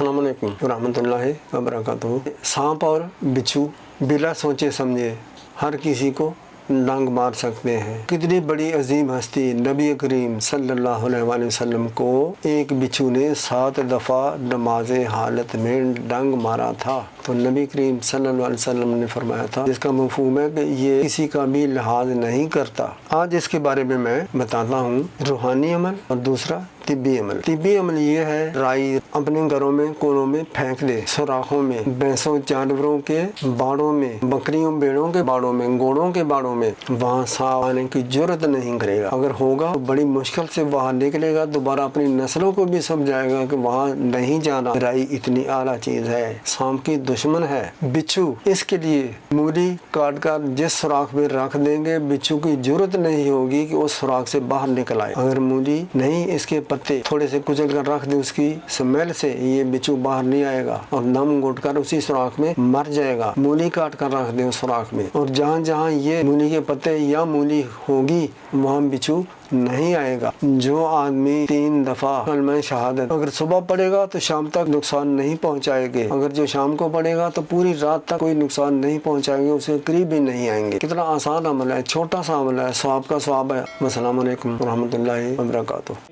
अस्सलाम वालेकुम रहमतुल्लाहि व बरकातहू। सांप और बिच्छू बिना सोचे समझे हर किसी को डंग मार सकते हैं। कितनी बड़ी अजीम हस्ती नबी करीम सल्लल्लाहु अलैहि वसल्लम को एक बिच्छू ने 7 दफ़ा नमाज हालत में डंग मारा था। तो नबी करीम सल्लल्लाहु अलैहि वसल्लम ने फरमाया था, जिसका मफ़हूम है कि ये किसी का भी लिहाज नहीं करता। आज इसके बारे में मैं बताता हूँ, रूहानी अमल और दूसरा तिब्बी अमल। तिब्बी अमल ये है, राई अपने घरों में कोनों में फेंक दे, सुराखों में, भैंसों जानवरों के बाड़ों में, बकरियों भेड़ों के बाड़ों में, घोड़ों के बाड़ों में, वहाँ सांप आने की जरूरत नहीं करेगा। अगर होगा तो बड़ी मुश्किल से बाहर निकलेगा, दोबारा अपनी नस्लों को भी समझाएगा कि वहाँ नहीं जाना। राई इतनी आला चीज है, सांप की दुश्मन है। बिच्छू, इसके लिए मूली काट कर जिस सुराख में रख देंगे, बिच्छू की जरूरत नहीं होगी कि उस सुराख से बाहर निकल आए। अगर मूली नहीं, इसके पत्ते थोड़े से कुचल कर रख दे, उसकी स्मेल से ये बिच्छू बाहर नहीं आएगा और दम घुट कर उसी सुराख में मर जाएगा। मूली काट कर रख दे उस सुराख में, और जहाँ जहाँ ये मूली के पत्ते या मूली होगी वहाँ बिच्छू नहीं आएगा। जो आदमी 3 दफ़ा कलमा शहादत अगर सुबह पढ़ेगा तो शाम तक नुकसान नहीं पहुँचाएंगे, अगर जो शाम को पढ़ेगा तो पूरी रात तक कोई नुकसान नहीं पहुँचाएंगे, उसे करीब भी नहीं आएंगे। कितना आसान अमल है, छोटा सा अमल है, सवाब का सवाब है। अस्सलाम वालेकुम रहमतुल्लाहि व बरकातहू।